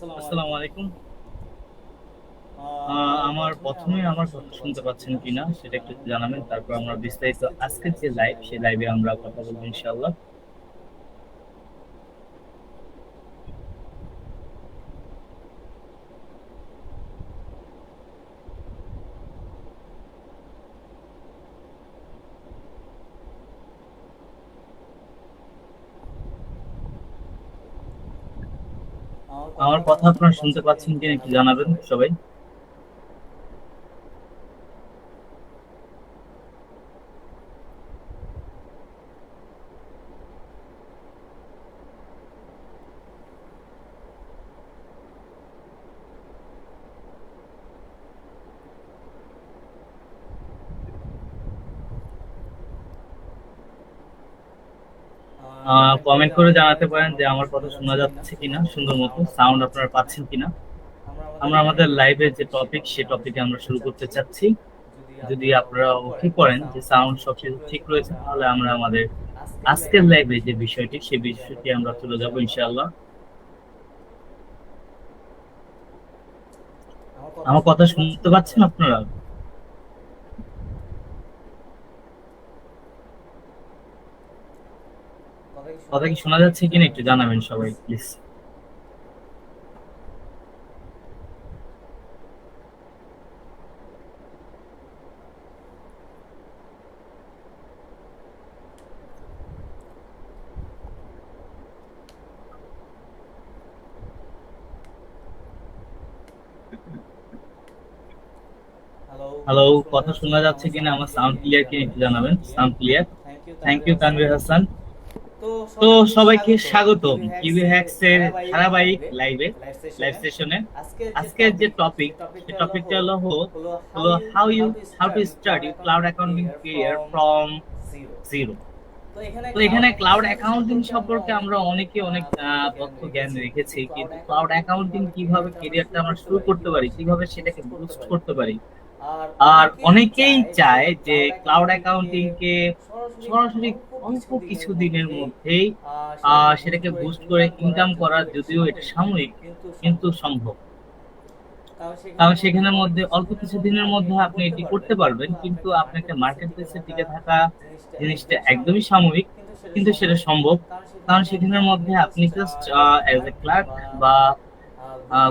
আসসালামু আলাইকুম। আমার প্রথমে আমার কথা শুনতে পাচ্ছেন কিনা সেটা একটু জানাবেন, তারপর আমরা বিস্তারিত আজকের যে লাইভ সেই লাইভে আমরা কথা বলবো ইনশাআল্লাহ। আমার কথা আপনারা শুনতে পাচ্ছেন কিনা একটু জানাবেন সবাই। কমেন্ট করে জানাতে পারেন যে আমার কথা শোনা যাচ্ছে কিনা, সুন্দর মতো সাউন্ড আপনারা পাচ্ছেন কিনা। আমরা আমাদের লাইভে যে টপিক সে টপিকে আমরা শুরু করতে চাচ্ছি। যদি আপনারা ওকে করেন যে সাউন্ড সবকিছু ঠিক রয়েছে, তাহলে আমরা আমাদের আজকের লাইভে যে বিষয়টি সেই বিষয়টি আমরা তুলে যাবো ইনশাআল্লাহ। আমার কথা শুনতে পাচ্ছেন আপনারা? কথা কি শোনা যাচ্ছে কিনা একটু জানাবেন সবাই প্লিজ। হ্যালো, কথা শোনা যাচ্ছে কিনা, আমার সাউন্ড ক্লিয়ার কিনা একটু জানাবেন। Sound clear, thank you Tanvir Hasan. তো সবাইকে স্বাগতম কিউবি হ্যাকস এর ধারাবাহিক লাইভে, লাইভ সেশনে। আজকের যে টপিক সেই টপিকটা হলো how to start your cloud accounting career from zero. তো এখানে ক্লাউড অ্যাকাউন্টিং সম্পর্কে আমরা অনেকে অনেক তথ্য জ্ঞান রেখেছি, কিন্তু ক্লাউড অ্যাকাউন্টিং কিভাবে ক্যারিয়ারটা আমরা শুরু করতে পারি, কিভাবে সেটাকে বুস্ট করতে পারি। আর অনেকেই চায় যে ক্লাউড অ্যাকাউন্টিং কে সরাসরি অল্প কিছু দিনের মধ্যেই সেটাকে বুস্ট করে ইনকাম করা, যদিও এটা সাময়িক কিন্তু সম্ভব। কারণ সেখানের মধ্যে অল্প কিছু দিনের মধ্যে আপনি এটি করতে পারবেন, কিন্তু আপনাকে মার্কেট প্লেসে টিকে থাকা জিনিসটা একদমই সাময়িক, কিন্তু সেটা সম্ভব। কারণ সেখানের মধ্যে আপনি জাস্ট অ্যাজ এ ক্লার্ক বা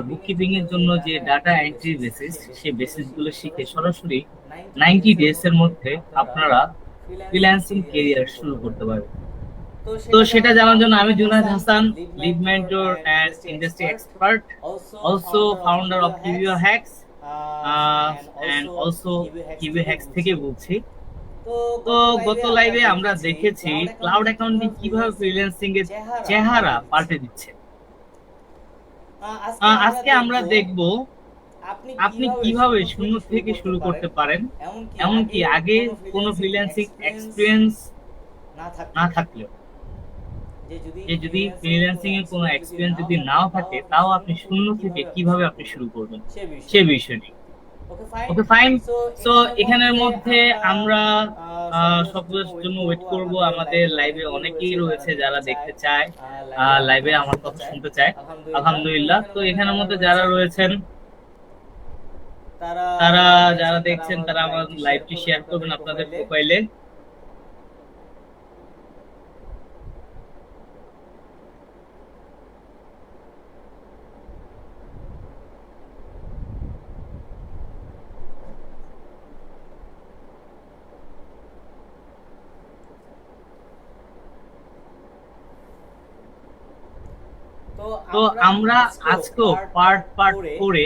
বুককিপিং এর জন্য যে ডাটা এন্ট্রি বেসিস, সেই বেসিস গুলো শিখে সরাসরি 90 ডেজ এর মধ্যে আপনারা ফ্রিল্যান্সিং ক্যারিয়ার শুরু করতে পারবেন। তো সেটা জানার জন্য আমি Junaid Hasan, lead mentor and industry expert, also founder of Q B O hacks and also Q B O hacks থেকে বলছি। তো গত লাইভে আমরা দেখেছি ক্লাউড অ্যাকাউন্টিং কিভাবে ফ্রিল্যান্সিং এর চেহারা পাল্টে দিচ্ছে। আজকে আমরা দেখব আপনি কিভাবে শূন্য থেকে শুরু করতে পারেন, এমনকি আগে কোনো ফ্রিল্যান্সিং এক্সপিরিয়েন্স না থাকলেও, যে যদি ফ্রিল্যান্সিং এর কোনো এক্সপিরিয়েন্স যদি নাও থাকে, তাও আপনি শূন্য থেকে কিভাবে আপনি শুরু করবেন সে বিষয়টি। Okay fine. সো এখানের মধ্যে আমরা সকলের জন্য ওয়েট করব। আমাদের লাইভে অনেকেই রয়েছে যারা দেখতে চায়, লাইভে আমার কথা শুনতে চায়। আলহামদুলিল্লাহ। তো এখানের মধ্যে যারা রয়েছেন, তারা যারা দেখছেন, তারা আমার লাইভটি শেয়ার করবেন আপনাদের প্রোফাইলে। তো আমরা আজকেও পার্ট পার্ট করে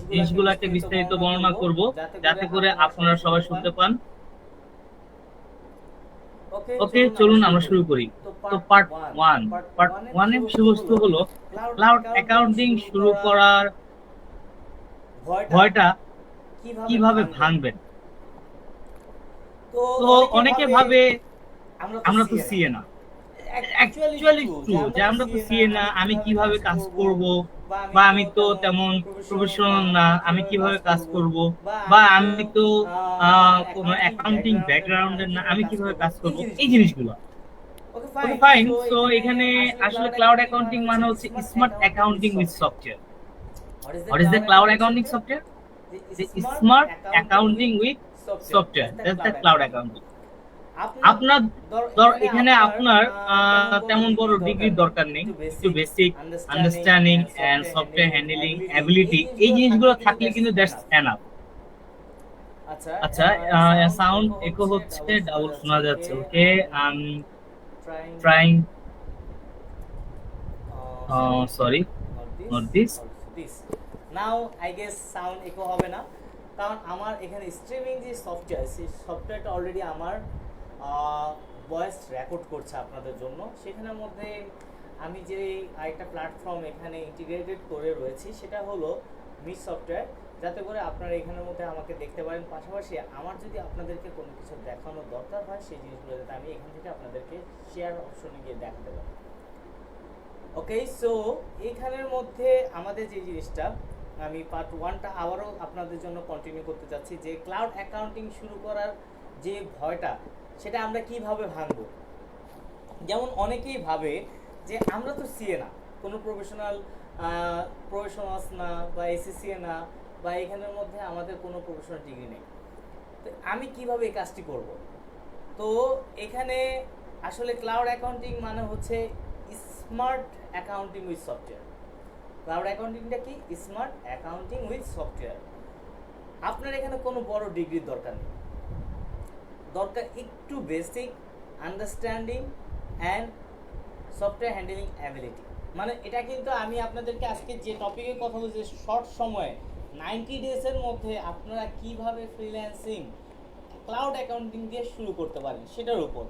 জিনিসগুলোকে বিস্তারিত বর্ণনা করব, যাতে করে আপনারা সবাই শুনতে পান। ওকে, চলুন আমরা শুরু করি। তো পার্ট ওয়ান এর বিষয়বস্তু হলো ক্লাউড অ্যাকাউন্টিং শুরু করার ভয়টা কিভাবে ভাঙবেন। তো অনেকে ভাবে আমরা তো সিএ না। অ্যাকচুয়ালি ট্রু যে আমরা তো সিএ না, আমি কিভাবে কাজ করব, বা আমি তো তেমন প্রফেশনাল না, আমি কিভাবে কাজ করব, বা আমি তো কোনো অ্যাকাউন্টিং ব্যাকগ্রাউন্ডের না, আমি কিভাবে কাজ করব, এই জিনিসগুলো। Okay fine. সো এখানে আসলে ক্লাউড অ্যাকাউন্টিং মানে হচ্ছে smart accounting with software. What is the cloud accounting software? The smart accounting with software. That's the cloud accounting. আপনার এখানে আপনার তেমন বড় ডিগ্রির দরকার নেই, একটু basic understanding and software handling ability, এই জিনিসগুলো থাকলে কিন্তু দ্যাটস এনাফ। আচ্ছা, সাউন্ড ইকো হচ্ছে, ডাবল শোনা যাচ্ছে। Okay, I am trying, sorry, not this. Now I guess sound echo হবে না, কারণ আমার এখানে স্ট্রিমিং যে সফটওয়্যার, সেই সফটওয়্যারটা অলরেডি আমার ভয়েস রেকর্ড করছে আপনাদের জন্য। সেখানের মধ্যে আমি যে আরেকটা প্ল্যাটফর্ম এখানে ইন্টিগ্রেটেড করে রয়েছি, সেটা হলো মিট সফটওয়্যার, যাতে করে আপনারা এখানের মধ্যে আমাকে দেখতে পারেন। পাশাপাশি আমার যদি আপনাদেরকে কোনো কিছু দেখানোর দরকার হয়, সেই জিনিসগুলো যাতে আমি এখান থেকে আপনাদেরকে শেয়ার অপশনে গিয়ে দেখাতে পারি। ওকে, সো এইখানের মধ্যে আমাদের যে জিনিসটা, আমি পার্ট 1টা আবারও আপনাদের জন্য কন্টিনিউ করতে চাচ্ছি, যে ক্লাউড অ্যাকাউন্টিং শুরু করার যে ভয়টা, সেটা আমরা কিভাবে ভাঙবো। যেমন অনেকেই ভাবে যে আমরা তো সিএ না, কোনো প্রফেশনালস না, বা এসএসসিএ না, বা এখানের মধ্যে আমাদের কোনো প্রফেশনাল ডিগ্রি নেই, তো আমি কিভাবে এই কাজটি করব। তো এখানে আসলে ক্লাউড অ্যাকাউন্টিং মানে হচ্ছে স্মার্ট অ্যাকাউন্টিং উইথ সফটওয়্যার। ক্লাউড অ্যাকাউন্টিংটা কি? Smart accounting with software. আপনার এখানে কোনো বড় ডিগ্রির দরকার নেই, দরকার একটু basic understanding and software handling ability. মানে এটা কিন্তু আমি আপনাদেরকে আজকে যে টপিকের কথা বলছি, শর্ট সময়ে 90 ডেজের মধ্যে আপনারা কিভাবে ফ্রিল্যান্সিং ক্লাউড অ্যাকাউন্টিং দিয়ে শুরু করতে পারেন সেটার উপর,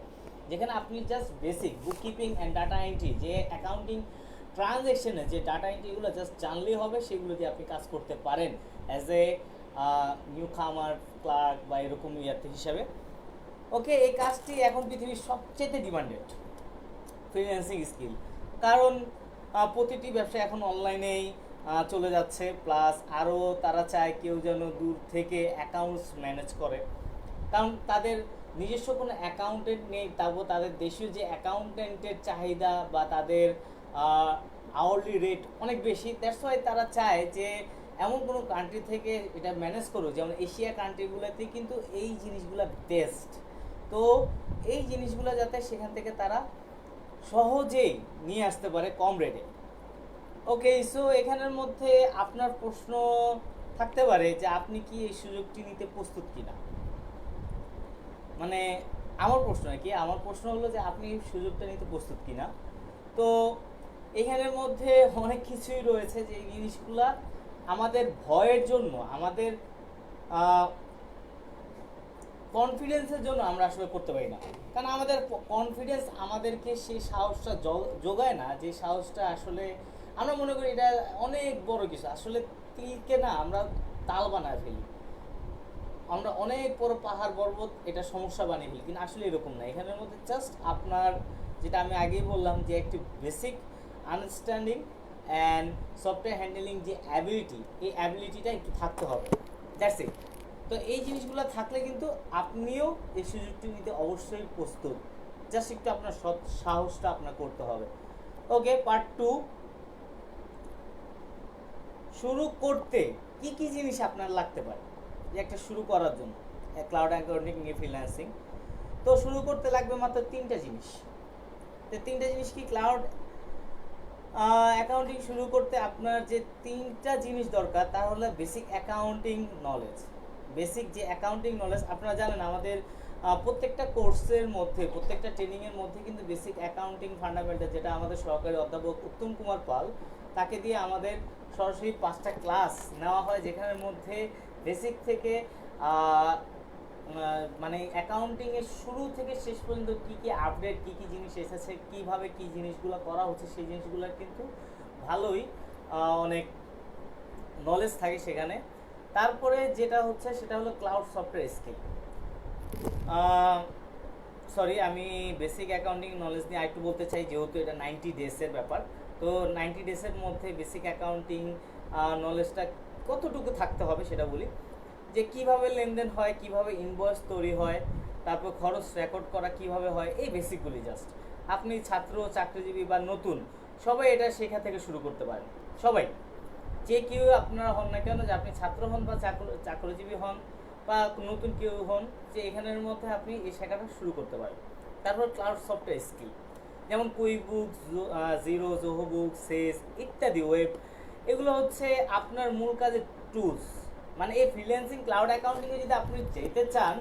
যেখানে আপনি just basic bookkeeping and data entry, যে অ্যাকাউন্টিং ট্রানজ্যাকশনে যে ডাটা এন্ট্রিগুলো জাস্ট জানলেই হবে, সেগুলো দিয়ে আপনি কাজ করতে পারেন অ্যাজ এ নিউ কামার ক্লার্ক বা এরকম ইয়াতে হিসাবে। ওকে, এই কাজটি এখন পৃথিবীর সবচেয়ে ডিমান্ডেড ফ্রিল্যান্সিং স্কিল, কারণ প্রতিটি ব্যবসা এখন অনলাইনেই চলে যাচ্ছে। প্লাস আরও তারা চায় কেউ যেন দূর থেকে অ্যাকাউন্টস ম্যানেজ করে, কারণ তাদের নিজস্ব কোনো অ্যাকাউন্টেন্ট নেই, তারপর তাদের দেশীয় যে অ্যাকাউন্টেন্টের চাহিদা বা তাদের আওয়ারলি রেট অনেক বেশি। দ্যাটস ওয়াই তারা চায় যে এমন কোনো কান্ট্রি থেকে এটা ম্যানেজ করুক, যেমন এশিয়া কান্ট্রিগুলোতে কিন্তু এই জিনিসগুলো বেস্ট। তো এই জিনিসগুলো যাতে সেখান থেকে তারা সহজেই নিয়ে আসতে পারে কম রেটে। ওকে, সো এখানের মধ্যে আপনার প্রশ্ন থাকতে পারে যে আপনি কি এই সুযোগটি নিতে প্রস্তুত কিনা। মানে আমার প্রশ্ন কি, আমার প্রশ্ন হলো যে আপনি এই সুযোগটা নিতে প্রস্তুত কিনা। তো এখানের মধ্যে অনেক কিছুই রয়েছে, যে এই জিনিসগুলা আমাদের ভয়ের জন্য, আমাদের কনফিডেন্সের জন্য আমরা আসলে করতে পারি না। কারণ আমাদের কনফিডেন্স আমাদেরকে সেই সাহসটা যোগায় না, যে সাহসটা আসলে আমরা মনে করি এটা অনেক বড় কিছু। আসলে তীরকে না আমরা তাল বানায় ফেলি, আমরা অনেক বড় পাহাড় পর্বত এটা সমস্যা বানিয়ে ফেলি, কিন্তু আসলে এরকম না। এখানের মধ্যে জাস্ট আপনার, যেটা আমি আগেই বললাম, যে একটি basic understanding and software handling যে অ্যাবিলিটি, এই অ্যাবিলিটিটা একটু থাকতে হবে, দ্যাটস ইট। তো এই জিনিসগুলো থাকলে কিন্তু আপনিও এই সুযোগটি নিতে অবশ্যই প্রস্তুত, জাস্ট একটু আপনার সাহসটা আপনার করতে হবে। ওকে, পার্ট 2, শুরু করতে কি কি জিনিস আপনার লাগতে পারে, যে একটা শুরু করার জন্য ক্লাউড অ্যাকাউন্টিং নিয়ে ফ্রিল্যান্সিং। তো শুরু করতে লাগবে মাত্র 3টা জিনিস। তো 3টা জিনিস কি? ক্লাউড অ্যাকাউন্টিং শুরু করতে আপনার যে 3টা জিনিস দরকার, তা হলো বেসিক অ্যাকাউন্টিং নলেজ। বেসিক যে অ্যাকাউন্টিং নলেজ, আপনারা জানেন আমাদের প্রত্যেকটা কোর্সের মধ্যে, প্রত্যেকটা ট্রেনিংয়ের মধ্যে কিন্তু বেসিক অ্যাকাউন্টিং ফান্ডামেন্টাল, যেটা আমাদের সহকারী অধ্যাপক উত্তম কুমার পাল, তাকে দিয়ে আমাদের সরাসরি 5টা ক্লাস নেওয়া হয়, যেখানের মধ্যে বেসিক থেকে মানে অ্যাকাউন্টিংয়ের শুরু থেকে শেষ পর্যন্ত কী কী আপডেট, কী কী জিনিস এসেছে, কীভাবে কী জিনিসগুলো করা হচ্ছে, সেই জিনিসগুলোর কিন্তু ভালোই অনেক নলেজ থাকে সেখানে। তারপরে যেটা হচ্ছে সেটা হলো ক্লাউড সফটওয়্যার স্কিল। সরি, আমি বেসিক অ্যাকাউন্টিং নলেজ নিয়ে আরেকটু বলতে চাই, যেহেতু এটা 90 ডেজের ব্যাপার। তো 90 ডেজের মধ্যে বেসিক অ্যাকাউন্টিং নলেজটা কতটুকু থাকতে হবে সেটা বলি, যে কিভাবে লেনদেন হয়, কিভাবে ইনভয়েস তৈরি হয়, তারপর খরচ রেকর্ড করা কিভাবে হয়, এই বেসিকগুলি জাস্ট আপনি ছাত্র, চাকরিজীবী বা নতুন, সবাই এটা শেখা থেকে শুরু করতে পারেন, সবাই। যে কেউ আপনারা হন না কেন, যে আপনি ছাত্র হন বা চাকরিজীবী হন বা নতুন কেউ হন, যে এখানের মধ্যে আপনি এই শেখাটা শুরু করতে পারেন। তারপর ক্লাউড সফটওয়্যার স্কিল, যেমন কুইকবুক, জিরো, জোহোবুক, সেজ ইত্যাদি ওয়েব, এগুলো হচ্ছে আপনার মূল কাজের টুলস। মানে এই ফ্রিল্যান্সিং ক্লাউড অ্যাকাউন্টিংয়ে যদি আপনি যেতে চান,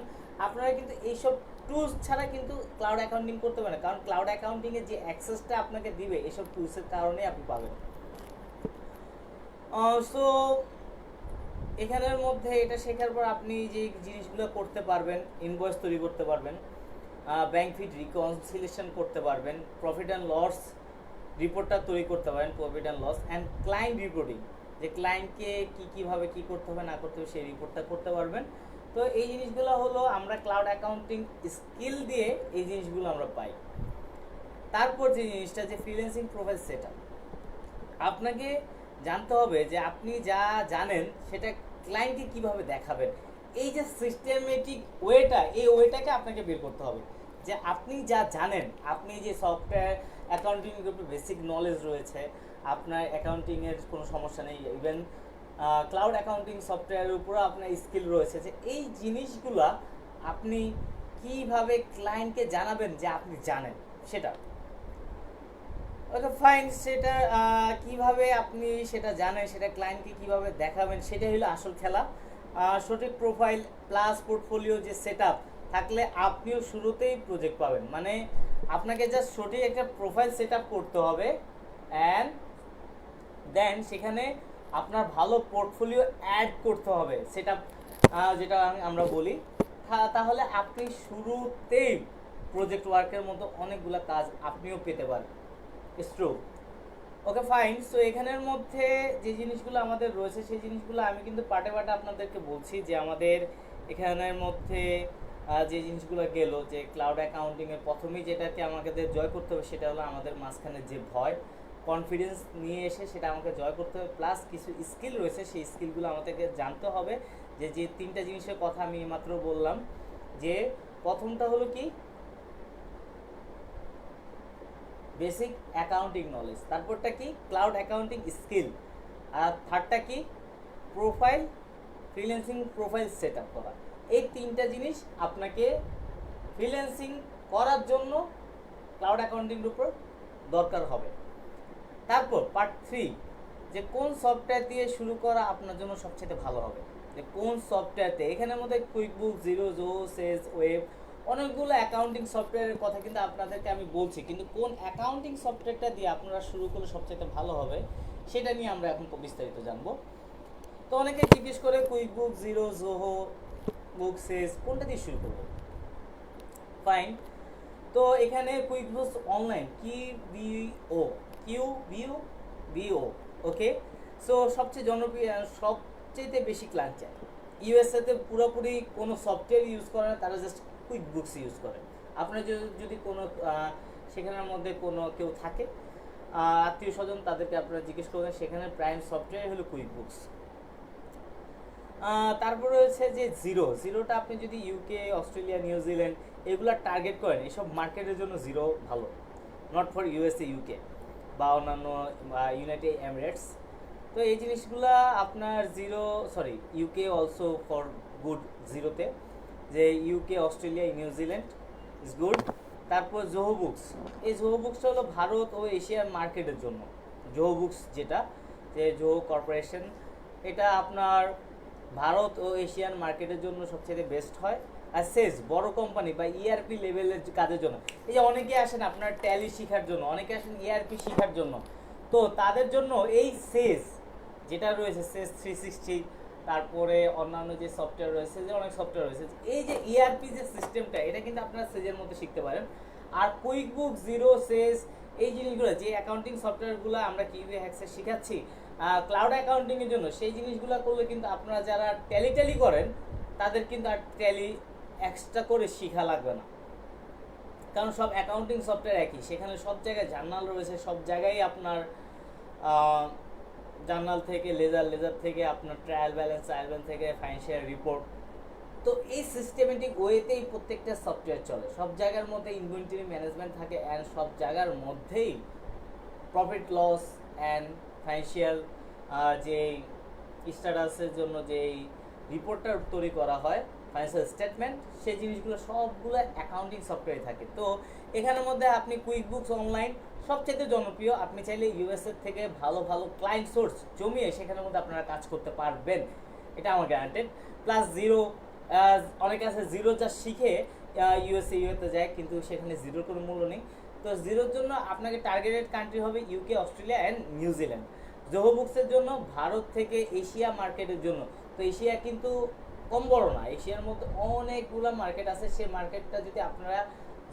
আপনারা কিন্তু এইসব টুলস ছাড়া কিন্তু ক্লাউড অ্যাকাউন্টিং করতে পারেন, কারণ ক্লাউড অ্যাকাউন্টিংয়ে যে অ্যাক্সেসটা আপনাকে দিবে এসব টুলসের কারণেই আপনি পাবেন। সো এখানের মধ্যে এটা শেখার পর আপনি যে জিনিসগুলো করতে পারবেন, ইনভয়েস তৈরি করতে পারবেন, ব্যাংক ফিট রিকনসিলেশন করতে পারবেন, প্রফিট অ্যান্ড লস রিপোর্টটা তৈরি করতে পারেন, profit and loss and client reporting, যে ক্লায়েন্টকে কীভাবে কী করতে হবে না করতে হবে সেই রিপোর্টটা করতে পারবেন। তো এই জিনিসগুলো হলো আমরা ক্লাউড অ্যাকাউন্টিং স্কিল দিয়ে এই জিনিসগুলো আমরা পাই। তারপর যে জিনিসটা, যে ফ্রিল্যান্সিং প্রোফাইল সেটআপ, আপনাকে জানতে হবে যে আপনি যা জানেন সেটা ক্লায়েন্টকে কিভাবে দেখাবেন। এই যে সিস্টেমেটিক ওয়েটা, এই ওয়েটাকে আপনাকে বের করতে হবে, যে আপনি যা জানেন, আপনি যে সফটওয়্যার অ্যাকাউন্টিং উপর বেসিক নলেজ রয়েছে, আপনার অ্যাকাউন্টিংয়ের কোনো সমস্যা নেই, ইভেন ক্লাউড অ্যাকাউন্টিং সফটওয়্যারের উপরও আপনার স্কিল রয়েছে, যে এই জিনিসগুলা আপনি কিভাবে ক্লায়েন্টকে জানাবেন যে আপনি জানেন সেটা। ওকে ফাইন, সেটা কিভাবে আপনি সেটা জানেন, সেটা ক্লায়েন্টকে কিভাবে দেখাবেন, সেটাই হলো আসল খেলা। সঠিক প্রোফাইল প্লাস পোর্টফোলিও যে সেটআপ থাকলে আপনিও শুরুতেই প্রজেক্ট পাবেন। মানে আপনাকে জাস্ট সঠিক একটা প্রোফাইল সেটআপ করতে হবে, অ্যান্ড দেন সেখানে আপনার ভালো পোর্টফোলিও অ্যাড করতে হবে, সেটআপ যেটা আমরা বলি। তাহলে আপনি শুরুতেই প্রজেক্ট ওয়ার্কের মতো অনেকগুলো কাজ আপনিও পেতে পারেন। স্ট্রো ওকে ফাইন। সো এখানের মধ্যে যে জিনিসগুলো আমাদের রয়েছে সেই জিনিসগুলো আমি কিন্তু পার্টে পার্টে আপনাদেরকে বলছি, যে আমাদের এখানের মধ্যে যে জিনিসগুলো গেল, যে ক্লাউড অ্যাকাউন্টিংয়ের প্রথমেই যেটাকে আমাদের জয় করতে হবে সেটা হলো আমাদের মাঝখানে যে ভয়, কনফিডেন্স নিয়ে এসে সেটা আমাকে জয় করতে হবে, প্লাস কিছু স্কিল রয়েছে সেই স্কিলগুলো আমাদেরকে জানতে হবে। যে যে তিনটা জিনিসের কথা আমি মাত্র বললাম, যে প্রথমটা হলো কি বেসিক অ্যাকাউন্টিং নলেজ, তারপরটা কি ক্লাউড অ্যাকাউন্টিং স্কিল, আর থার্ডটা কি profile, freelancing profile set up করা। এই তিনটা জিনিস আপনাকে ফ্রিল্যান্সিং করার জন্য ক্লাউড অ্যাকাউন্টিংয়ের উপর দরকার হবে। তারপর পার্ট 3, যে কোন সফটওয়্যার দিয়ে শুরু করা আপনার জন্য সবচেয়ে ভালো হবে, যে কোন সফটওয়্যারতে। এখানের মধ্যে কুইকবুক, জিরো, জো, সেজ, ওয়েব, অনেকগুলো অ্যাকাউন্টিং সফটওয়্যারের কথা কিন্তু আপনাদেরকে আমি বলছি, কিন্তু কোন অ্যাকাউন্টিং সফটওয়্যারটা দিয়ে আপনারা শুরু করলে সবচেয়ে ভালো হবে সেটা নিয়ে আমরা এখন বিস্তারিত জানবো। তো অনেকে জিজ্ঞেস করে কুইকবুক, জিরো, জোহো, বুক, সেজ কোনটা দিয়ে শুরু করবো। ফাইন, তো এখানে কুইকবুক অনলাইন কিউ বিও, ওকে। সো সবচেয়ে জনপ্রিয়, সবচেয়ে বেশি ক্লায়েন্ট চায়। ইউএসএতে পুরোপুরি কোনো সফটওয়্যার ইউজ করে না, তারা জাস্ট কুইকবুকস ইউজ করে। আপনার যদি কোনো সেখানের মধ্যে কোনো কেউ থাকে আত্মীয় স্বজন, তাদেরকে আপনারা জিজ্ঞেস করবেন, সেখানে প্রাইম সফটওয়্যার হলো কুইকবুকস। তারপর রয়েছে যে জিরোটা আপনি যদি ইউকে, অস্ট্রেলিয়া, নিউজিল্যান্ড এগুলো টার্গেট করেন, এসব মার্কেটের জন্য জিরো ভালো, নট ফর ইউএসএ, ইউকে বা অন্যান্য ইউনাইটেড এমিরেটস। তো এই জিনিসগুলা আপনার ইউকে অলসো ফর গুড জিরোতে, যে UK, Australia, New Zealand is good. তারপর জোহো বুকস, এই জোহো বুকসটা হলো ভারত ও এশিয়ার মার্কেটের জন্য। জোহো বুকস যেটা, যে জোহো কর্পোরেশন, এটা আপনার ভারত ও এশিয়ান মার্কেটের জন্য সবচেয়ে বেস্ট হয়। আর সেজ বড় কোম্পানি বা ইআরপি লেভেলের কাজের জন্য, এই যে অনেকে আসেন আপনার ট্যালি শেখার জন্য, অনেকে আসেন ইআরপি শেখার জন্য, তো তাদের জন্য এই সেজ যেটা রয়েছে, সেজ 360, তারপরে অন্যান্য যে সফটওয়্যার রয়েছে, যে অনেক সফটওয়্যার রয়েছে, এই যে ইআরপি যে সিস্টেমটা, এটা কিন্তু আপনারা সেজের মধ্যে শিখতে পারেন। আর কুইকবুক, জিরো, সেজ এই জিনিসগুলো, যে অ্যাকাউন্টিং সফটওয়্যারগুলো আমরা কিভাবে হ্যাক্সে শিখাচ্ছি ক্লাউড অ্যাকাউন্টিংয়ের জন্য, সেই জিনিসগুলো করলে কিন্তু আপনারা যারা ট্যালি করেন তাদের কিন্তু আর ট্যালি এক্সট্রা করে শেখা লাগবে না, কারণ সব অ্যাকাউন্টিং সফটওয়্যার একই। সেখানে সব জায়গায় জার্নাল রয়েছে, সব জায়গায় আপনার জার্নাল থেকে লেজার থেকে আপনার ট্রায়াল ব্যালেন্স থেকে ফাইন্যান্সিয়াল রিপোর্ট। তো এই সিস্টেমেটিক ওয়েতেই প্রত্যেকটা সফটওয়্যার চলে, সব জায়গার মধ্যে ইনভেন্টরি ম্যানেজমেন্ট থাকে, অ্যান্ড সব জায়গার মধ্যেই প্রফিট লস অ্যান্ড ফাইন্যান্সিয়াল যে স্ট্যাটাসের জন্য যে রিপোর্টটা তৈরি করা হয় ফাইন্যান্সিয়াল স্টেটমেন্ট, সেই জিনিসগুলো সবগুলো অ্যাকাউন্টিং সফটওয়্যারে থাকে। তো এখানের মধ্যে আপনি কুইক বুকস অনলাইন সবচেয়ে জনপ্রিয়। আপনি চাইলে ইউএসএ থেকে ভালো ভালো ক্লায়েন্ট সোর্স জমিয়ে সেখানের মধ্যে আপনারা কাজ করতে পারবেন, এটা আমার গ্যারান্টেড। প্লাস জিরো, অনেকে আছে জিরো যা শিখে ইউএতে যায়, কিন্তু সেখানে জিরোর কোনো মূল্য নেই। তো জিরোর জন্য আপনাকে টার্গেটেড কান্ট্রি হবে UK, Australia and New Zealand. Zoho বুকসের জন্য ভারত থেকে এশিয়া মার্কেটের জন্য। তো এশিয়া কিন্তু কম বড় না, এশিয়ার মধ্যে অনেকগুলো মার্কেট আছে। সেই মার্কেটটা যদি আপনারা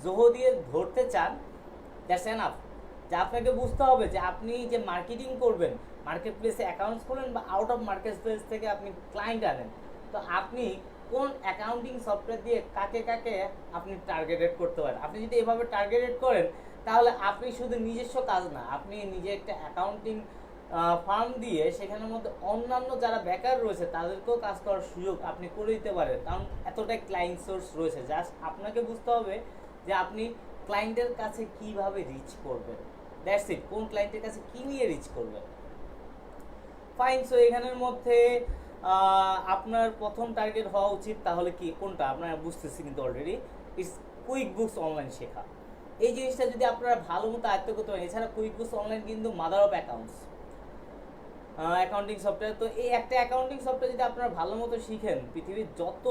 জোহো দিয়ে ধরতে চান, দ্যাটস এনাফ। যে আপনাকে বুঝতে হবে যে আপনি যে মার্কেটিং করবেন, মার্কেট প্লেসে অ্যাকাউন্টস করবেন বা আউট অফ মার্কেট প্লেস থেকে আপনি ক্লায়েন্ট আনেন, তো আপনি কোন অ্যাকাউন্টিং সফটওয়্যার দিয়ে কাকে কাকে আপনি টার্গেটেড করতে পারেন। আপনি যদি এভাবে টার্গেটেড করেন, তাহলে আপনি শুধু নিজস্ব কাজ না, আপনি নিজে একটা অ্যাকাউন্টিং ফার্ম দিয়ে সেখানের মধ্যে অন্যান্য যারা বেকার রয়েছে তাদেরকেও কাজ করার সুযোগ আপনি করে দিতে পারেন, কারণ এতটাই ক্লায়েন্ট সোর্স রয়েছে। জাস্ট আপনাকে বুঝতে হবে যে আপনি ক্লায়েন্টের কাছে কিভাবে রিচ করবেন, দ্যাটস ইট। কোন ক্লায়েন্টের কাছে কি নিয়ে রিচ করবেন। ফাইন। সো এখানের মধ্যে আপনার প্রথম টার্গেট হওয়া উচিত তাহলে কি কোনটা আপনারা বুঝতেছি কিন্তু already, it's quick books online শেখা। এই জিনিসটা যদি আপনারা ভালো মতো আয়ত্ত করতে পারেন, এছাড়া কুইক বুকস অনলাইন কিন্তু mother of accounts accounting software. তো এই একটা অ্যাকাউন্টিং সফটওয়্যার যদি আপনারা ভালো মতো শিখেন, পৃথিবীর যত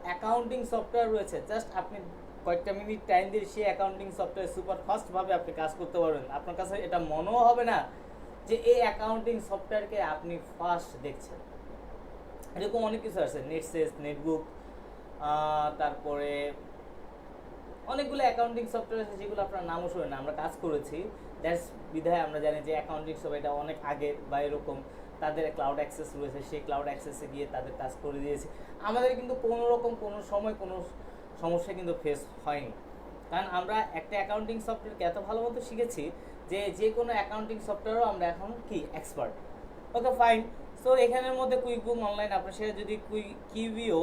অ্যাকাউন্টিং সফটওয়্যার রয়েছে, জাস্ট আপনি কয়েকটা মিনিট টাইম দিয়ে সেই অ্যাকাউন্টিং সফটওয়্যার সুপার ফাস্টভাবে আপনি কাজ করতে পারবেন। আপনার কাছে এটা মনেও হবে না যে এই অ্যাকাউন্টিং সফটওয়্যারকে আপনি ফার্স্ট দেখছেন। এরকম অনেক কিছু আছে, নেটসেস, নেটবুক, তারপরে অনেকগুলো অ্যাকাউন্টিং সফটওয়্যার আছে যেগুলো আপনার নামও শুনে না, আমরা কাজ করেছি। দ্যাটস বিধায় আমরা জানি যে অ্যাকাউন্টিং সফটওয়্যার এটা অনেক আগে বা এরকম তাদের ক্লাউড অ্যাক্সেস রয়েছে, সেই ক্লাউড অ্যাক্সেসে গিয়ে তাদের কাজ করে দিয়েছে। আমাদের কিন্তু কোনো রকম কোনো সময় কোনো সমস্যা কিন্তু ফেস হয়নি, কারণ আমরা একটা অ্যাকাউন্টিং সফটওয়্যারকে এত ভালো মতো শিখেছি যে যে কোনো অ্যাকাউন্টিং সফটওয়্যারও আমরা এখন কি এক্সপার্ট। Okay fine. সো এখানের মধ্যে কুইকবুক অনলাইন আপনার সেটা যদি কিউবিও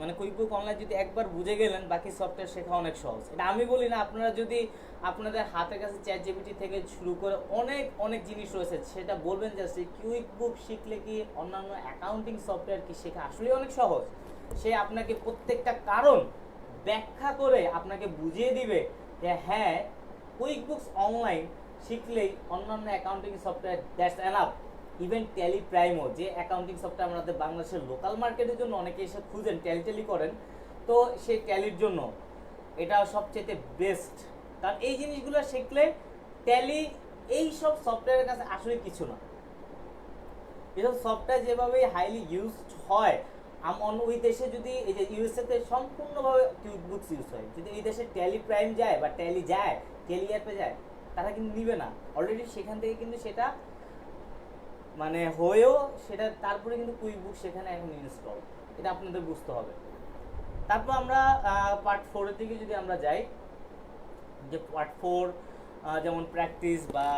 মানে কুইকবুক অনলাইন যদি একবার বুঝে গেলেন, বাকি সফটওয়্যার শেখা অনেক সহজ। এটা আমি বলি না, আপনারা যদি আপনাদের হাতের কাছে চ্যাটজিপিটি থেকে শুরু করে অনেক অনেক জিনিস রয়েছে, সেটা বলবেন যে কুইকবুক শিখলে কি অন্যান্য অ্যাকাউন্টিং সফটওয়্যার কি শেখা আসলে অনেক সহজ। সে আপনাকে প্রত্যেকটা কারণ ব্যাখ্যা করে আপনাকে বুঝিয়ে দিবে যে হ্যাঁ, কুইকবুকস অনলাইন শিখলেই অন্যান্য accounting software that's enough. Even Tally prime, যে অ্যাকাউন্টিং সফটওয়্যার আমাদের বাংলাদেশের লোকাল মার্কেটের জন্য অনেকে এসে খুঁজেন, ট্যালি করেন, তো সেই ট্যালির জন্য এটা সবচেয়ে বেস্ট। কারণ এই জিনিসগুলো শিখলে ট্যালি এই সব সফটওয়্যারের কাছে আসলে কিছু না। এসব সফটওয়্যার যেভাবে হাইলি ইউজড হয়, ওই দেশে যদি এই যে ইউএসএতে সম্পূর্ণভাবে কুইকবুকস ইউজ হয়, যদি এই দেশে ট্যালি প্রাইম যায় বা ট্যালি যায়, ট্যালি অ্যাপে যায়, তারা কিন্তু নিবে না। অলরেডি সেখান থেকে কিন্তু সেটা মানে হয়েও সেটা তারপরে কিন্তু কুইকবুক সেখানে এখন ইনস্টল, এটা আপনাদের বুঝতে হবে। তারপর আমরা পার্ট 4 এর দিকে যদি আমরা যাই, যে পার্ট 4 যেমন প্র্যাকটিস বা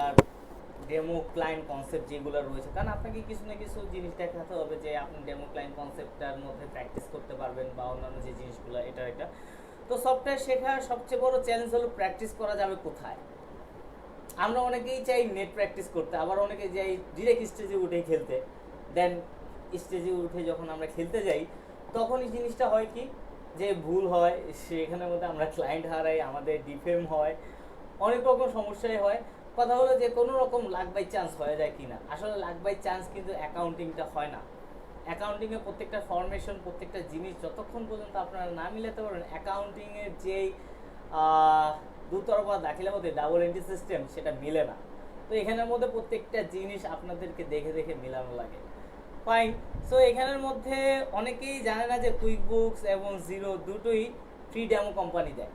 ডেমো ক্লায়েন্ট কনসেপ্ট যেগুলো রয়েছে, কারণ আপনাকে কিছু না কিছু জিনিস দেখাতে হবে যে আপনি ডেমো ক্লায়েন্ট কনসেপ্টটার মধ্যে প্র্যাকটিস করতে পারবেন বা অন্যান্য যে জিনিসগুলো এটা। তো সফটওয়্যার শেখার সবচেয়ে বড় চ্যালেঞ্জ হলো প্র্যাকটিস করা যাবে কোথায়। আমরা অনেকেই চাই নেট প্র্যাকটিস করতে, আবার অনেকে যাই ডিরেক্ট স্টেজে উঠেই খেলতে। দেন স্টেজে উঠে যখন আমরা খেলতে যাই, তখন এই জিনিসটা হয় কি যে ভুল হয়, সেখানের মধ্যে আমরা ক্লায়েন্ট হারাই, আমাদের ডিফেম হয়, অনেক রকম সমস্যাই হয়। কথা হলো যে কোনো রকম লাক বাই চান্স হয়ে যায় কিনা। আসলে লাক বাই চান্স কিন্তু অ্যাকাউন্টিংটা হয় না। অ্যাকাউন্টিংয়ে প্রত্যেকটা ফরমেশন, প্রত্যেকটা জিনিস যতক্ষণ পর্যন্ত আপনারা না মিলাতে পারবেন, অ্যাকাউন্টিংয়ের যেই দুতরফা দাখিলার মধ্যে ডাবল এন্ট্রি সিস্টেম, সেটা মিলে না। তো এখানের মধ্যে প্রত্যেকটা জিনিস আপনাদেরকে দেখে দেখে মিলানো লাগে। ফাইন। সো এখানের মধ্যে অনেকেই জানে না যে কুইকবুকস এবং জিরো দুটোই ফ্রি ডেমো কোম্পানি দেয়।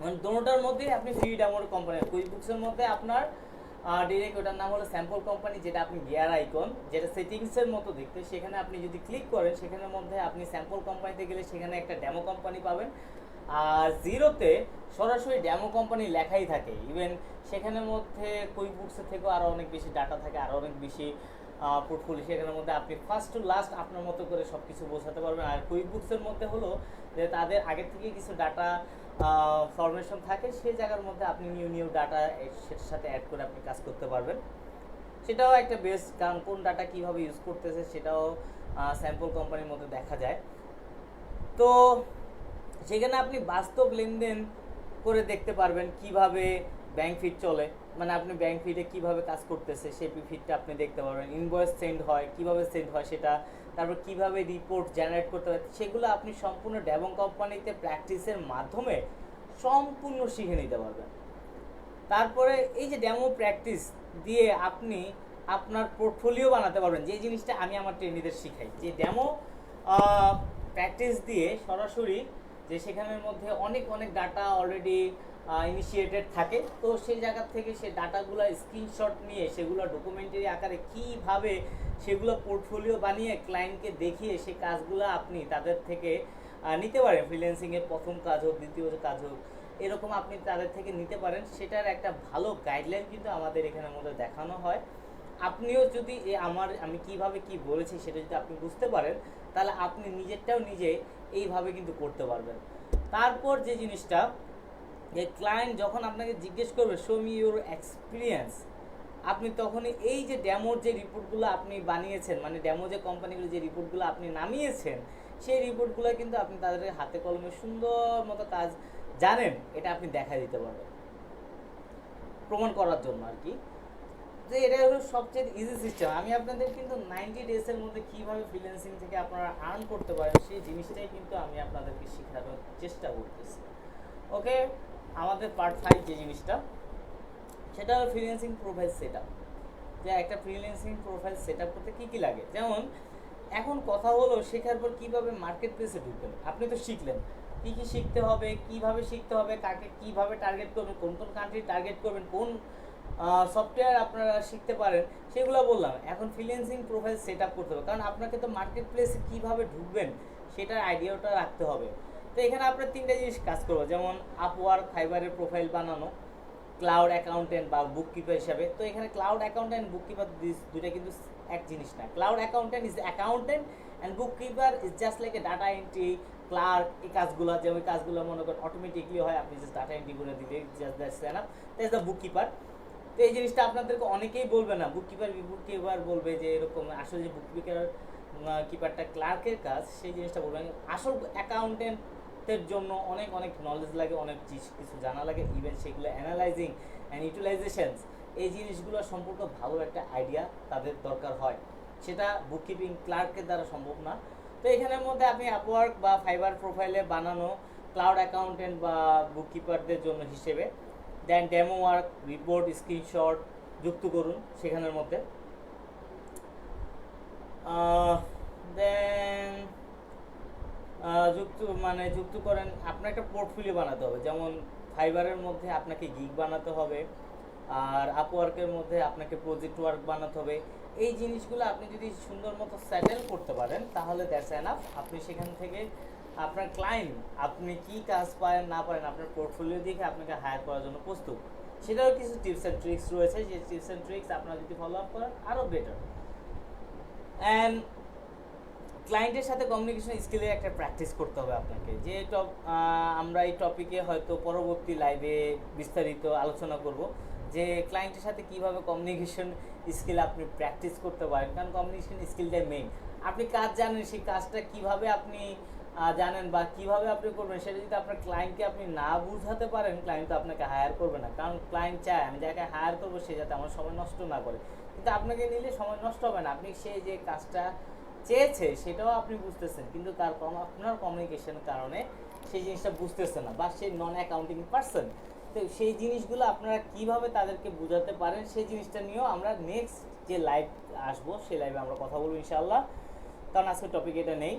মানে দুটোটার মধ্যেই আপনি ফ্রি ডেমোর কোম্পানি, কুইকবুকসের মধ্যে আপনার ডিরেক্ট ওটার নাম হলো স্যাম্পল কোম্পানি, যেটা আপনি গিয়ার আইকন, যেটা সেটিংসের মতো দেখতে, সেখানে আপনি যদি ক্লিক করেন, সেখানের মধ্যে আপনি স্যাম্পল কোম্পানিতে গেলে সেখানে একটা ডেমো কোম্পানি পাবেন। আর জিরোতে সরাসরি ডেমো কোম্পানি লেখাই থাকে। ইভেন সেখানের মধ্যে কুইকবুকসের থেকেও আরও অনেক বেশি ডাটা থাকে, আরও অনেক বেশি পোর্টফোলিও। সেখানের মধ্যে আপনি ফার্স্ট টু লাস্ট আপনার মতো করে সব কিছু বোঝাতে পারবেন। আর কুইকবুকসের মধ্যে হলো যে তাদের আগের থেকে কিছু ডাটা ফরমেশন থাকে, সেই জায়গার মধ্যে আপনি নিউ ডাটা সেটার সাথে অ্যাড করে আপনি কাজ করতে পারবেন। সেটাও একটা বেস্ট, কারণ কোন ডাটা কিভাবে ইউজ করতেছে সেটাও স্যাম্পল কোম্পানির মধ্যে দেখা যায়। তো সেখানে আপনি বাস্তব লেনদেন করে দেখতে পারবেন কিভাবে ব্যাংক ফিড চলে, মানে আপনি ব্যাংক ফিডে কিভাবে কাজ করতেছে সেই ফিডটা আপনি দেখতে পারবেন, ইনভয়েস সেন্ড হয় কিভাবে সেন্ড হয় সেটা, তারপর কিভাবে রিপোর্ট জেনারেট করতে হয় সেগুলো আপনি সম্পূর্ণ ড্যাবং কোম্পানিতে প্র্যাকটিসের মাধ্যমে সম্পূর্ণ শিখে নিতে পারবেন। তারপরে এই যে ডেমো প্র্যাকটিস দিয়ে আপনি আপনার পোর্টফোলিও বানাতে পারবেন, যে জিনিসটা আমি আমার ট্রেনিদের শিখাই, যে ডেমো প্র্যাকটিস দিয়ে সরাসরি, যে সেখানের মধ্যে অনেক অনেক ডাটা অলরেডি ইনিশিয়েটেড থাকে, তো সেই জায়গা থেকে সে ডাটাগুলো স্ক্রিনশট নিয়ে সেগুলো ডকুমেন্টারি আকারে কীভাবে সেগুলো পোর্টফোলিও বানিয়ে ক্লায়েন্টকে দেখিয়ে সেই কাজগুলো আপনি তাদের থেকে নিতে পারেন, ফ্রিল্যান্সিংয়ের প্রথম কাজ হোক দ্বিতীয় কাজ হোক, এরকম আপনি তাদের থেকে নিতে পারেন, সেটার একটা ভালো গাইডলাইন কিন্তু আমাদের এখানের মধ্যে দেখানো হয়। আপনিও যদি আমি কিভাবে কি বলেছি সেটা যদি আপনি বুঝতে পারেন, তাহলে আপনি নিজেরটাও নিজে এইভাবে কিন্তু করতে পারবেন। তারপর যে জিনিসটা, যে ক্লায়েন্ট যখন আপনাকে জিজ্ঞেস করবে শো মি ইউর এক্সপিরিয়েন্স, আপনি তখনই এই যে ড্যামোর যে রিপোর্টগুলো আপনি বানিয়েছেন, মানে ড্যামো যে কোম্পানিগুলো যে রিপোর্টগুলো আপনি নামিয়েছেন, সেই রিপোর্টগুলো কিন্তু আপনি তাদের হাতে কলমে সুন্দর মতো কাজ জানেন এটা আপনি দেখা দিতে পারবেন, প্রমাণ করার জন্য আর কি। যে এটা হলো সবচেয়ে ইজি সিস্টেম। আমি আপনাদের কিন্তু 90 ডেজের মধ্যে কীভাবে ফ্রিল্যান্সিং থেকে আপনারা আর্ন করতে পারেন সেই জিনিসটাই কিন্তু আমি আপনাদেরকে শেখানোর চেষ্টা করতেছি। ওকে, আমাদের পার্ট 5 যে জিনিসটা, সেটা হলো ফ্রিল্যান্সিং প্রোফাইল সেট আপ। যে একটা ফ্রিল্যান্সিং প্রোফাইল সেট আপ করতে কী কী লাগে, যেমন এখন কথা হলো শেখার পর কীভাবে মার্কেট প্লেসে ঢুকবেন। আপনি তো শিখলেন কী কী শিখতে হবে, কীভাবে শিখতে হবে, কাকে কীভাবে টার্গেট করবেন, কোন কোন কান্ট্রি টার্গেট করবেন, কোন সফটওয়্যার আপনারা শিখতে পারেন সেগুলো বললাম। এখন ফ্রিল্যান্সিং প্রোফাইল সেট আপ করতে হবে, কারণ আপনাকে তো মার্কেট প্লেসে কীভাবে ঢুকবেন সেটার আইডিয়াটা রাখতে হবে। তো এখানে আপনার 3টা জিনিস কাজ করবো, যেমন আপওয়ার্ক, ফাইবারের প্রোফাইল বানানো, ক্লাউড অ্যাকাউন্টেন্ট বা বুককিপার হিসাবে। তো এখানে ক্লাউড অ্যাকাউন্টেন্ট বুককিপার দুইটা কিন্তু এক জিনিস না। Cloud accountant is accountant and bookkeeper is just like a data entry clerk. এই কাজগুলো, যে ওই কাজগুলো মনে করেন অটোমেটিকলি হয়, আপনি জাস্ট ডাটা এন্ট্রি করে দিলে just that's enough, that's the bookkeeper. তো এই জিনিসটা আপনাদেরকে অনেকেই বলবে না, বুককিপার বলবে যে এরকম, আসলে যে কিপারটা ক্লার্কের কাজ সেই জিনিসটা বলবেন। আসল অ্যাকাউন্টেন্টের জন্য অনেক অনেক নলেজ লাগে, অনেক কিছু জানা লাগে, ইভেন সেগুলো অ্যানালাইজিং অ্যান্ড ইউটিলাইজেশনস, এই জিনিসগুলো সম্পর্কে ভালো একটা আইডিয়া তাদের দরকার হয়, সেটা বুককিপিং ক্লার্কের দ্বারা সম্ভব না। তো এখানের মধ্যে আপনি আপওয়ার্ক বা ফাইবার প্রোফাইলে বানানো ক্লাউড অ্যাকাউন্টেন্ট বা বুককিপারদের জন্য হিসেবে দেন ডেমো ওয়ার্ক, রিপোর্ট, স্ক্রিনশট যুক্ত করুন সেখানের মধ্যে। দেন যুক্ত করেন, আপনার একটা পোর্টফোলিও বানাতে হবে, যেমন ফাইবারের মধ্যে আপনাকে গিগ বানাতে হবে, আর আপওয়ার্কের মধ্যে আপনাকে প্রজেক্ট ওয়ার্ক বানাতে হবে। এই জিনিসগুলো আপনি যদি সুন্দর মতো সেটেল করতে পারেন তাহলে দ্যাটস এনাফ। আপনি সেখান থেকে আপনার ক্লায়েন্ট আপনি কি কাজ পারেন না পারেন আপনার পোর্টফোলিও দেখে আপনাকে হায়ার করার জন্য প্রস্তুত। সেটাও কিছু টিপস অ্যান্ড ট্রিক্স রয়েছে, যে টিপস অ্যান্ড ট্রিক্স আপনারা যদি ফলো আপ করেন আরও বেটার। অ্যান্ড ক্লায়েন্টের সাথে কমিউনিকেশন স্কিলের একটা প্র্যাকটিস করতে হবে আপনাকে, যে আমরা এই টপিকে হয়তো পরবর্তী লাইভে বিস্তারিত আলোচনা করব, যে ক্লায়েন্টের সাথে কিভাবে কমিউনিকেশন স্কিল আপনি প্র্যাকটিস করতে পারেন, কারণ কমিউনিকেশন স্কিলটাই মেইন। আপনি কাজ জানেন, সেই কাজটা কিভাবে আপনি জানেন বা কিভাবে আপনি করবেন, সেটা যদি আপনার ক্লায়েন্টকে আপনি না বুঝাতে পারেন, ক্লায়েন্ট তো আপনাকে হায়ার করবে না, কারণ ক্লায়েন্ট চায় আমি যাকে হায়ার করবো সে যাতে আমার সময় নষ্ট না করে, কিন্তু আপনাকে নিলে সময় নষ্ট হবে না, আপনি সে যে কাজটা চেয়েছে সেটাও আপনি বুঝতেছেন, কিন্তু আপনার কমিউনিকেশনের কারণে সেই জিনিসটা বুঝতেছে না, বা সেই নন অ্যাকাউন্টিং পার্সন। তো সেই জিনিসগুলো আপনারা কিভাবে তাদেরকে বোঝাতে পারেন সেই জিনিসটা নিয়েও আমরা নেক্সট যে লাইভ আসবো সেই লাইভে আমরা কথা বলবো ইনশাআল্লাহ, কারণ আজকে টপিক এটা নেই।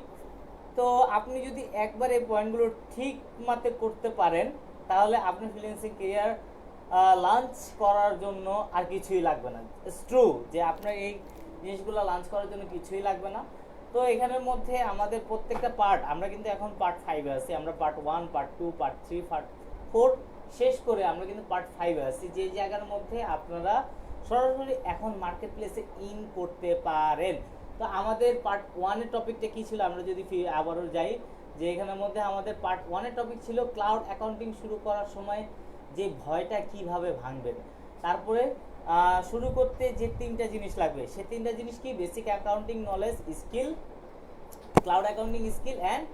তো আপনি যদি একবার এই পয়েন্টগুলো ঠিক মতে করতে পারেন তাহলে আপনি ফ্রিল্যান্সিং ক্যারিয়ার লঞ্চ করার জন্য আর কিছুই লাগবে না। ইটস ট্রু যে আপনার এই জিনিসগুলো লঞ্চ করার জন্য কিছুই লাগবে না। তো এখানের মধ্যে আমাদের প্রত্যেকটা পার্ট, আমরা কিন্তু এখন পার্ট 5 আছি, আমরা পার্ট 1, পার্ট 2, পার্ট 3, পার্ট 4 শেষ করে আমরা কিন্তু পার্ট 5 আছি, যে জায়গার মধ্যে আপনারা সরাসরি এখন মার্কেট প্লেসে ইন করতে পারেন। তো আমাদের পার্ট 1 এর টপিকটা কী ছিল, আমরা যদি আবারও যাই, যে এখানের মধ্যে আমাদের পার্ট 1 এর টপিক ছিল ক্লাউড অ্যাকাউন্টিং শুরু করার সময় যে ভয়টা কিভাবে ভাঙবেন। তারপরে শুরু করতে যে তিনটা জিনিস লাগবে, সে তিনটা জিনিস কি? Basic accounting knowledge skill, cloud accounting skill and,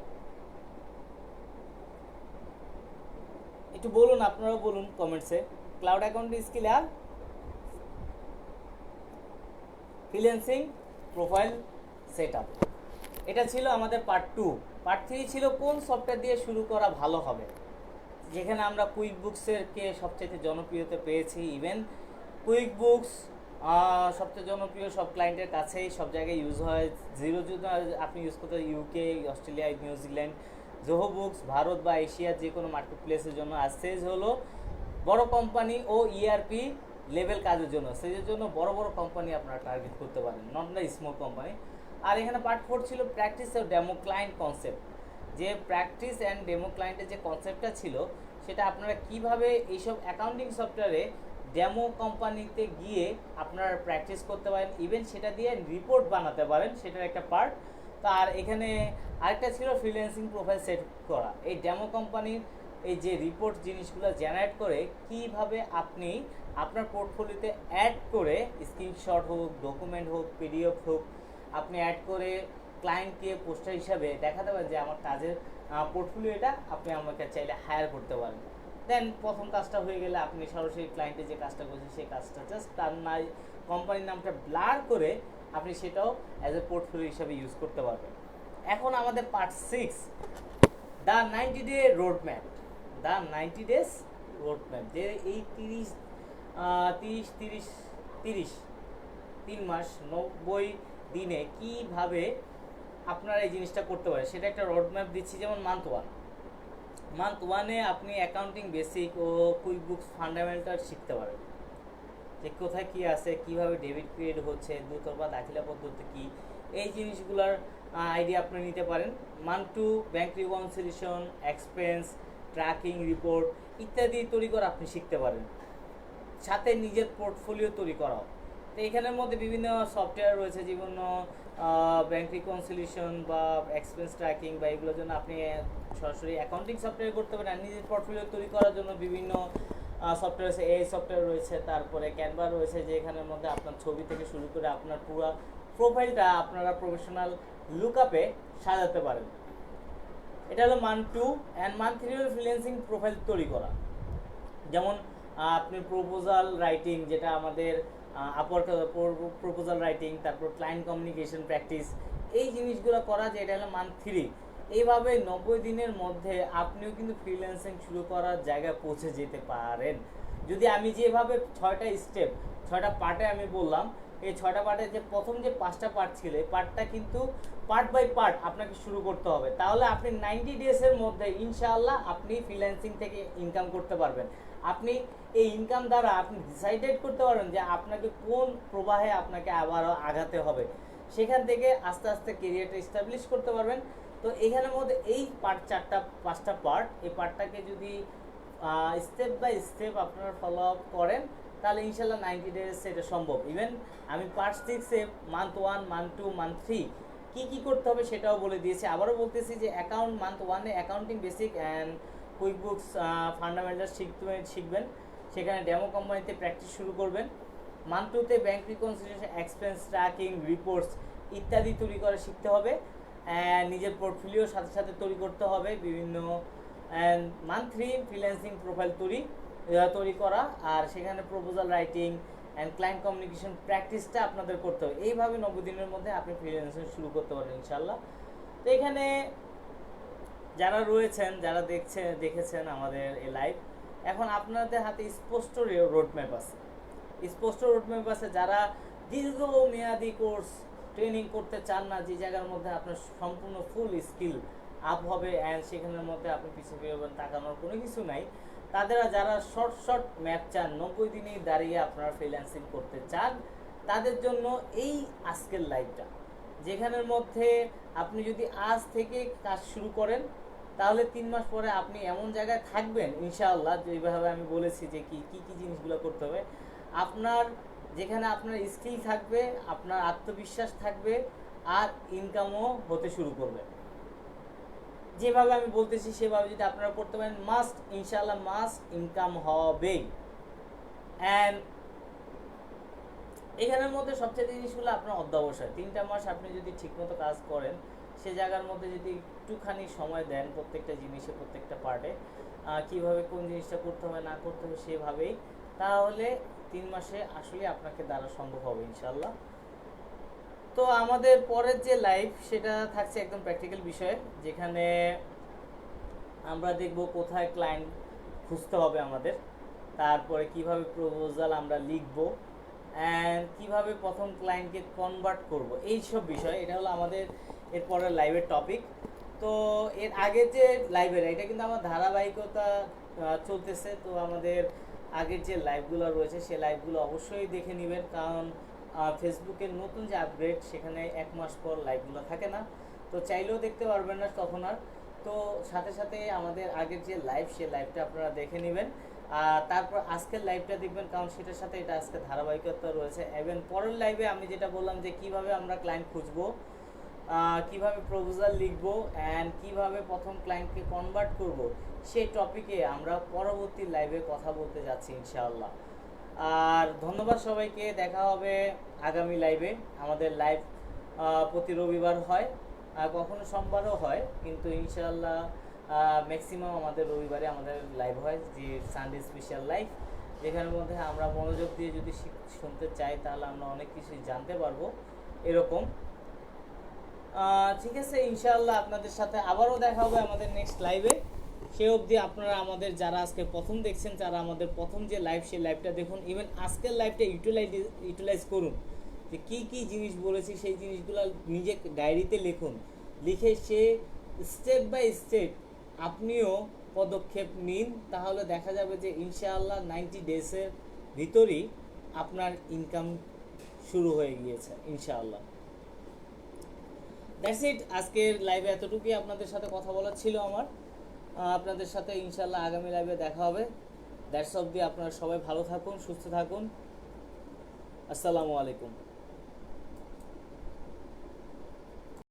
একটু বলুন, আপনারাও বলুন কমেন্টসে, ক্লাউড অ্যাকাউন্টিং স্কিল আর ফ্রিল্যান্সিং প্রোফাইল সেটআপ। এটা ছিল আমাদের পার্ট 2। পার্ট 3 ছিল কোন সফটওয়্যার দিয়ে শুরু করা ভালো হবে, যেখানে আমরা কুইক বুকসেরকে সবচেয়ে জনপ্রিয়তা পেয়েছি। ইভেন কুইক বুকস সবচেয়ে জনপ্রিয়, সব ক্লায়েন্টের কাছেই সব জায়গায় ইউজ হয়। জিরো যদি আপনি ইউজ করতে UK, Australia, New Zealand, Zoho books Bharat বা এশিয়ার যে কোনো মার্কেট প্লেসের জন্য। আর সেজ হলো বড় কোম্পানি ও ইআরপি লেভেল কাজের জন্য। সেজের জন্য বড় বড় কোম্পানি আপনারা টার্গেট করতে পারেন, নট দ্য স্মল কোম্পানি। আর এখানে পার্ট 4 ছিল প্র্যাকটিস ও ডেমো ক্লায়েন্ট কনসেপ্ট, যে প্র্যাকটিস অ্যান্ড ডেমো ক্লায়েন্টের যে কনসেপ্টটা ছিল সেটা আপনারা কিভাবে এইসব অ্যাকাউন্টিং সফটওয়্যারে ডেমো কোম্পানিতে গিয়ে আপনারা প্র্যাকটিস করতে পারেন, ইভেন সেটা দিয়ে রিপোর্ট বানাতে পারেন, সেটার একটা পার্ট। তো আর এখানে আরেকটা ছিল ফ্রিল্যান্সিং প্রোফাইল সেট করা। এই ডেমো কোম্পানির এই যে রিপোর্ট জিনিসগুলো জেনারেট করে কিভাবে আপনি আপনার পোর্টফোলিওতে অ্যাড করে, স্ক্রিনশট হোক, ডকুমেন্ট হোক, পিডিএফ হোক, আপনি অ্যাড করে ক্লায়েন্টকে পোস্টার হিসাবে দেখাতে পারেন যে আমার কাজের পোর্টফোলিও এটা, আপনি আমাকে চাইলে হায়ার করতে পারেন। দেন প্রথম কাজটা হয়ে গেলে আপনি সরাসরি ক্লায়েন্টে যে কাজটা করছেন সেই কাজটা জাস্ট তার নাই কোম্পানির নামটা ব্লার করে আপনি সেটাও অ্যাজ এ পোর্টফোলিও হিসাবে ইউজ করতে পারবেন। এখন আমাদের part 6, the 90 day road map. The 90 days road map, যে এই 3 মাস 90 দিনে কিভাবে আপনারা এই জিনিসটা করতে পারেন সেটা একটা রোড ম্যাপ দিচ্ছি। যেমন মান্থ 1-এ আপনি অ্যাকাউন্টিং বেসিক ও কুইক বুকস ফান্ডামেন্টাল শিখতে পারেন, যে কোথায় কী আছে, কীভাবে ডেবিট ক্রিয়েট হচ্ছে, দুতরফা দাখিলা পদ্ধতি কী, এই জিনিসগুলোর আইডিয়া আপনি নিতে পারেন। Month 2 bank reconciliation, expense tracking report ইত্যাদি তৈরি করা আপনি শিখতে পারেন, সাথে নিজের পোর্টফোলিও তৈরি করাও। তো এখানের মধ্যে বিভিন্ন সফটওয়্যার রয়েছে, বিভিন্ন ব্যাংক রিকনসিলিয়েশন বা এক্সপেন্স ট্র্যাকিং বা এগুলোর জন্য আপনি সরাসরি অ্যাকাউন্টিং সফটওয়্যার করতে পারেন। আর নিজের পোর্টফোলিও তৈরি করার জন্য বিভিন্ন সফটওয়্যার আছে, এই সফটওয়্যার রয়েছে, তারপরে ক্যানভা রয়েছে, যে এখানের মধ্যে আপনার ছবি থেকে শুরু করে আপনার পুরো প্রোফাইলটা আপনারা প্রফেশনাল লুকআপে সাজাতে পারেন। এটা হলো মান্থ 2। অ্যান্ড মান্থ 3 হলো ফ্রিল্যান্সিং প্রোফাইল তৈরি করা। যেমন আপনি প্রপোজাল রাইটিং, যেটা আমাদের আপওয়ার্ক প্রপোজাল রাইটিং, তারপর ক্লায়েন্ট কমিউনিকেশন প্র্যাকটিস, এই জিনিসগুলো করা, যে এটা হলো মান্থ 3। এইভাবে 90 দিনের মধ্যে আপনিও কিন্তু ফ্রিল্যান্সিং শুরু করার জায়গায় পৌঁছে যেতে পারেন, যদি আমি যেভাবে 6টা স্টেপ 6টা পার্টে আমি বললাম। এই 6টা পার্টের যে প্রথম যে 5টা পার্ট ছিল, এই পার্টটা কিন্তু পার্ট বাই পার্ট আপনাকে শুরু করতে হবে, তাহলে আপনি 90 ডেজের মধ্যে ইনশাআল্লাহ আপনি ফ্রিল্যান্সিং থেকে ইনকাম করতে পারবেন। আপনি এই ইনকাম দ্বারা আপনি ডিসাইডেড করতে পারবেন যে আপনাকে কোন প্রবাহে আপনাকে আবারও আগাতে হবে, সেখান থেকে আস্তে আস্তে কেরিয়ারটা এস্টাবলিশ করতে পারবেন। তো এখানের মধ্যে এই পার্ট 5টা পার্ট, এই পার্টটাকে যদি স্টেপ বাই স্টেপ আপনারা ফলো আপ করেন, তাহলে ইনশাল্লাহ 90 ডেজ সেটা সম্ভব। ইভেন আমি পার্ট 6-এ মান্থ 1, মান্থ 2, মান্থ 3 কী করতে হবে সেটাও বলে দিয়েছি। আবারও বলতেছি যে মান্থ 1-এ accounting basic and QuickBooks fundamental শিখবেন, সেখানে ডেমো কোম্পানিতে প্র্যাকটিস শুরু করবেন। মান্থ 2-তে bank reconciliation, expense tracking, reports ইত্যাদি তৈরি করা শিখতে হবে, নিজের পোর্টফোলিওর সাথে সাথে তৈরি করতে হবে বিভিন্ন। অ্যান্ড মান্থ 3 ফ্রিল্যান্সিং প্রোফাইল তৈরি করা, আর সেখানে proposal writing and client communication প্র্যাকটিসটা আপনাদের করতে হবে। এইভাবে 90 দিনের মধ্যে আপনি ফ্রিল্যান্সিং শুরু করতে পারেন ইনশাল্লাহ। তো এখানে যারা রয়েছেন, যারা দেখেছেন আমাদের এই লাইভ, এখন আপনাদের হাতে স্পষ্ট রোডম্যাপ আছে, যারা দীর্ঘমেয়াদী কোর্স ট্রেনিং করতে চান না, যে জায়গার মধ্যে আপনার সম্পূর্ণ ফুল স্কিল আপ হবে অ্যান্ড সেখানের মধ্যে আপনি পিছিয়ে বেরোবেন, তাকানোর কোনো কিছু নাই, যারা শর্ট ম্যাপ চান, 90 দিনেই দাঁড়িয়ে আপনারা ফ্রিল্যান্সিং করতে চান, তাদের জন্য এই আজকের লাইভটা, যেখানের মধ্যে আপনি যদি আজ থেকে কাজ শুরু করেন, তাহলে 3 মাস পরে আপনি এমন জায়গায় থাকবেন ইনশাআল্লাহ, যেভাবে আমি বলেছি যে কি জিনিসগুলো করতে হবে, যেখানে আপনার স্কিল থাকবে, আপনার আত্মবিশ্বাস থাকবে, আর ইনকামও হতে শুরু করবে। যেভাবে আমি বলতেছি সেভাবে যদি আপনারা করতে পারেন, ইনশাআল্লাহ মাস্ট ইনকাম হবে। অ্যান্ড এখানের মধ্যে সবচেয়ে জিনিস হলো আপনার অধ্যবসায়। 3টা মাস আপনি যদি ঠিকমতো কাজ করেন, সে জায়গার মধ্যে যদি একটুখানি সময় দেন প্রত্যেকটা জিনিসে, প্রত্যেকটা পার্টে কীভাবে কোন জিনিসটা করতে হবে না করতে হবে সেভাবেই, তাহলে 3 মাসে আসলে আপনাকে দ্বারা সম্ভব হবে ইনশাল্লাহ। তো আমাদের পরের যে লাইভ সেটা থাকছে একদম প্র্যাকটিক্যাল বিষয়ে, যেখানে আমরা দেখব কোথায় ক্লায়েন্ট খুঁজতে হবে আমাদের, তারপরে কিভাবে প্রপোজাল আমরা লিখব, অ্যান্ড কিভাবে প্রথম ক্লায়েন্টকে কনভার্ট করব, এইসব বিষয়। এটা হলো আমাদের এরপরের লাইভের টপিক। তো এর আগের যে লাইভের, এটা কিন্তু আমার ধারাবাহিকতা চলতেছে। তো আমাদের আগের যে লাইভগুলো রয়েছে সেই লাইভগুলো অবশ্যই দেখে নেবেন, কারণ ফেসবুকের নতুন যে আপগ্রেড সেখানে 1 মাস পর লাইভগুলো থাকে না, তো চাইলেও দেখতে পারবেন না তখন আর। তো সাথে সাথে আমাদের আগের যে লাইভ সেই লাইভটা আপনারা দেখে নেবেন, আর তারপর আজকের লাইভটা দেখবেন, কারণ সেটার সাথে এটা আজকে ধারাবাহিকতা রয়েছে। এবং পরের লাইভে আমি যেটা বললাম যে কিভাবে আমরা ক্লায়েন্ট খুঁজবো, কিভাবে প্রপোজাল লিখবো, অ্যান্ড কিভাবে প্রথম ক্লায়েন্টকে কনভার্ট করব, সেই টপিকে আমরা পরবর্তী লাইভে কথা বলতে যাচ্ছি ইনশাআল্লাহ। আর ধন্যবাদ সবাইকে, দেখা হবে আগামী লাইভে। আমাদের লাইভ প্রতি রবিবার হয়, কখনো সোমবারও হয়, কিন্তু ইনশাআল্লাহ ম্যাক্সিমাম আমাদের রবিবারে আমাদের লাইভ হয়, যে সানডে স্পেশাল লাইভ, যেখানের মধ্যে আমরা মনোযোগ দিয়ে যদি শুনতে চাই তাহলে আমরা অনেক কিছুই জানতে পারবো এরকম। ঠিক আছে, ইনশাআল্লাহ আপনাদের সাথে আবারও দেখা হবে আমাদের নেক্সট লাইভে। সে অবধি আপনারা আমাদের যারা আজকে প্রথম দেখছেন, যারা আমাদের প্রথম যে লাইভ সেই লাইভটা দেখুন, ইভেন আজকের লাইভটা ইউটিলাইজ করুন, যে কী কী জিনিস বলেছি সেই জিনিসগুলো নিজে ডায়েরিতে লিখুন, লিখে সে স্টেপ বাই স্টেপ আপনিও পদক্ষেপ নিন, তাহলে দেখা যাবে যে ইনশাআল্লাহ 90 ডেজের ভিতরই আপনার ইনকাম শুরু হয়ে গিয়েছে ইনশাআল্লাহ। দ্যাটস ইট, আজকের লাইভে এতটুকুই আপনাদের সাথে কথা বলার ছিল আমার। আপনাদের সাথে ইনশাআল্লাহ আগামী লাইভে দেখা হবে। দ্যাটস অবধি আপনারা সবাই ভালো থাকুন, সুস্থ থাকুন। আসসালামু আলাইকুম।